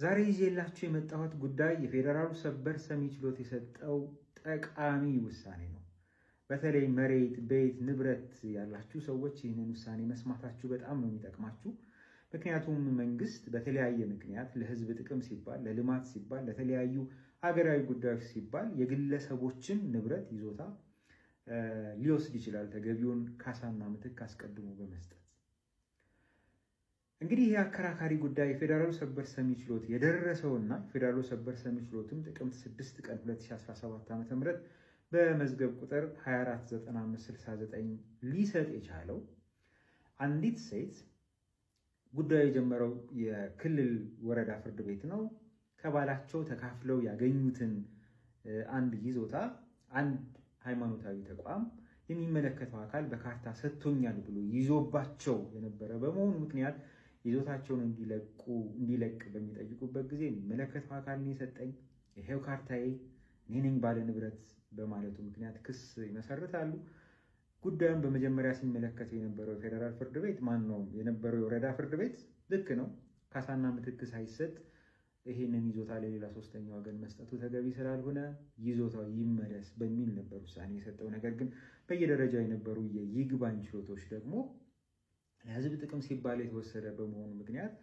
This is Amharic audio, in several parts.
ዛሬ ይዤላችሁ የመጣሁት ጉዳይ የፌዴራሉ ሰበር ሰሚ ችሎት የሰጠው ጠቃሚ ውሳኔ ነው። በተለይ መሬት፣ ቤት፣ ንብረት ያላችሁ ሰዎች ይህንን ውሳኔ መስማታችሁ በጣም ነው የሚጠቅማችሁ። ምክንያቱም መንግስት በተለያየ ምክንያት ለህዝብ ጥቅም ሲባል፣ ለልማት ሲባል፣ ለተለያዩ ሀገራዊ ጉዳዮች ሲባል የግለሰቦችን ንብረት ይዞታ ሊወስድ ይችላል፣ ተገቢውን ካሳና ምትክ አስቀድሞ በመስጠት። እንግዲህ ይህ አከራካሪ ጉዳይ የፌዴራሉ ሰበር ሰሚ ችሎት የደረሰውና የፌዴራሉ ሰበር ሰሚ ችሎትም ጥቅምት 6 ቀን 2017 ዓ.ም በመዝገብ ቁጥር 249569 ሊሰጥ የቻለው አንዲት ሴት ጉዳዩ የጀመረው የክልል ወረዳ ፍርድ ቤት ነው። ከባላቸው ተካፍለው ያገኙትን አንድ ይዞታ አንድ ሃይማኖታዊ ተቋም የሚመለከተው አካል በካርታ ሰጥቶኛል ብሎ ይዞባቸው የነበረ በመሆኑ ምክንያት ይዞታቸውን እንዲለቅ በሚጠይቁበት ጊዜ የሚመለከተው አካል ነው የሰጠኝ፣ ይሄው ካርታዬ፣ እኔ ነኝ ባለ ንብረት በማለቱ ምክንያት ክስ ይመሰርታሉ። ጉዳዩን በመጀመሪያ ሲመለከተው የነበረው የፌዴራል ፍርድ ቤት የነበረው የወረዳ ፍርድ ቤት ልክ ነው፣ ካሳና ምትክ ሳይሰጥ ይሄንን ይዞታ ለሌላ ሶስተኛ ወገን መስጠቱ ተገቢ ስላልሆነ ይዞታው ይመለስ በሚል ነበር ውሳኔ የሰጠው። ነገር ግን በየደረጃው የነበሩ የይግባኝ ችሎቶች ደግሞ ለሕዝብ ጥቅም ሲባል የተወሰደ በመሆኑ ምክንያት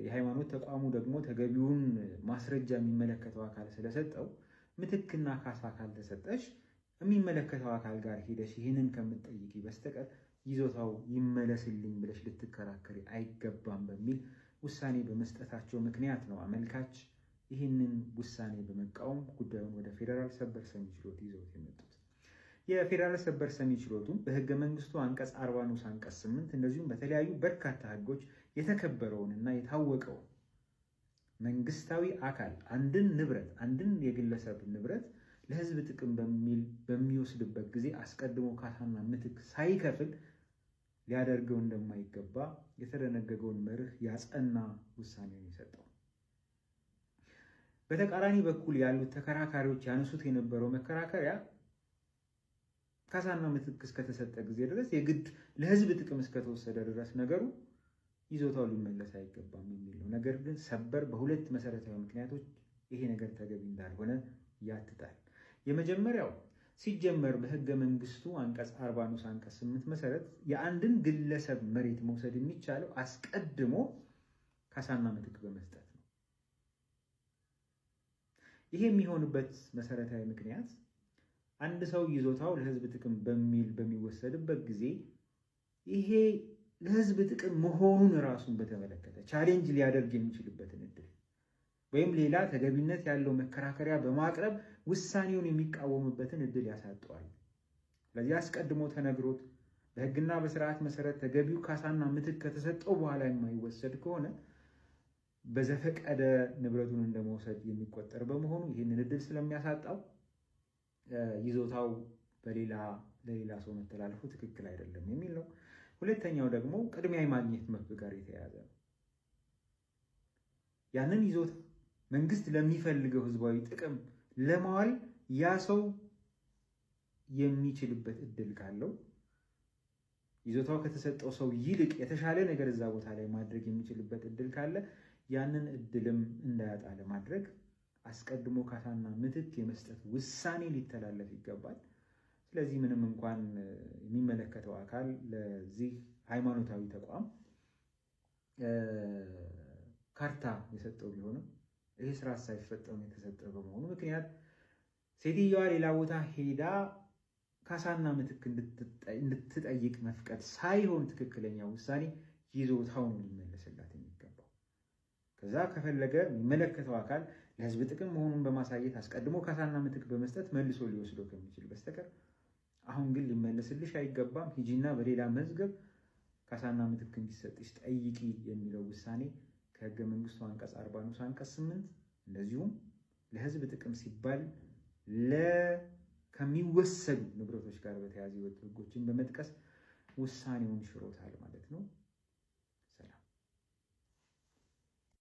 የሃይማኖት ተቋሙ ደግሞ ተገቢውን ማስረጃ የሚመለከተው አካል ስለሰጠው ምትክና ካሳ ካልተሰጠሽ የሚመለከተው አካል ጋር ሄደሽ ይህንን ከምትጠይቂ በስተቀር ይዞታው ይመለስልኝ ብለሽ ልትከራከሪ አይገባም በሚል ውሳኔ በመስጠታቸው ምክንያት ነው አመልካች ይህንን ውሳኔ በመቃወም ጉዳዩን ወደ ፌዴራል ሰበር ሰሚ ችሎት ይዘውት የመጡት። የፌዴራል ሰበር ሰሚ ችሎቱ በህገ መንግስቱ አንቀጽ 40 ንዑስ አንቀጽ 8 እንደዚሁም በተለያዩ በርካታ ህጎች የተከበረውንና የታወቀውን መንግስታዊ አካል አንድን የግለሰብ ንብረት ለህዝብ ጥቅም በሚል በሚወስድበት ጊዜ አስቀድሞ ካሳና ምትክ ሳይከፍል ሊያደርገው እንደማይገባ የተደነገገውን መርህ ያጸና ውሳኔ ነው የሰጠው። በተቃራኒ በኩል ያሉት ተከራካሪዎች ያነሱት የነበረው መከራከሪያ ካሳና ምትክ እስከተሰጠ ጊዜ ድረስ የግድ ለህዝብ ጥቅም እስከተወሰደ ድረስ ነገሩ ይዞታው ሊመለስ አይገባም የሚል ነው። ነገር ግን ሰበር በሁለት መሰረታዊ ምክንያቶች ይሄ ነገር ተገቢ እንዳልሆነ ያትታል። የመጀመሪያው ሲጀመር በህገ መንግስቱ አንቀጽ 40 ንዑስ አንቀጽ 8 መሰረት የአንድን ግለሰብ መሬት መውሰድ የሚቻለው አስቀድሞ ካሳና ምትክ በመስጠት ነው። ይሄ የሚሆንበት መሰረታዊ ምክንያት አንድ ሰው ይዞታው ለህዝብ ጥቅም በሚል በሚወሰድበት ጊዜ ይሄ ለህዝብ ጥቅም መሆኑን ራሱን በተመለከተ ቻሌንጅ ሊያደርግ የሚችልበትን እድል ወይም ሌላ ተገቢነት ያለው መከራከሪያ በማቅረብ ውሳኔውን የሚቃወምበትን እድል ያሳጠዋል። ስለዚህ አስቀድሞ ተነግሮት በህግና በስርዓት መሰረት ተገቢው ካሳና ምትክ ከተሰጠው በኋላ የማይወሰድ ከሆነ በዘፈቀደ ንብረቱን እንደመውሰድ የሚቆጠር በመሆኑ ይህንን እድል ስለሚያሳጣው ይዞታው ለሌላ ሰው መተላለፉ ትክክል አይደለም የሚል ነው። ሁለተኛው ደግሞ ቅድሚያ የማግኘት መብት ጋር የተያያዘ ነው። ያንን ይዞታ መንግስት ለሚፈልገው ህዝባዊ ጥቅም ለማዋል ያ ሰው የሚችልበት እድል ካለው ይዞታው ከተሰጠው ሰው ይልቅ የተሻለ ነገር እዛ ቦታ ላይ ማድረግ የሚችልበት እድል ካለ ያንን እድልም እንዳያጣ ለማድረግ አስቀድሞ ካሳና ምትክ የመስጠት ውሳኔ ሊተላለፍ ይገባል። ስለዚህ ምንም እንኳን የሚመለከተው አካል ለዚህ ሃይማኖታዊ ተቋም ካርታ የሰጠው ቢሆንም ይህ ስራ ሳይፈጸም የተሰጠ በመሆኑ ምክንያት ሴትዮዋ ሌላ ቦታ ሄዳ ካሳና ምትክ እንድትጠይቅ መፍቀድ ሳይሆን ትክክለኛ ውሳኔ ይዞታው ነው ሊመለስላት የሚገባው። ከዛ ከፈለገ የሚመለከተው አካል ለህዝብ ጥቅም መሆኑን በማሳየት አስቀድሞ ካሳና ምትክ በመስጠት መልሶ ሊወስደው ከሚችል በስተቀር አሁን ግን ሊመለስልሽ አይገባም፣ ሂጂና በሌላ መዝገብ ካሳና ምትክ እንዲሰጥሽ ጠይቂ የሚለው ውሳኔ ከህገ መንግስቱ አንቀጽ 40 ንዑስ አንቀጽ 8 እንደዚሁም ለህዝብ ጥቅም ሲባል ከሚወሰዱ ንብረቶች ጋር በተያያዙ ህጎችን በመጥቀስ ውሳኔውን ሽሮታል ማለት ነው።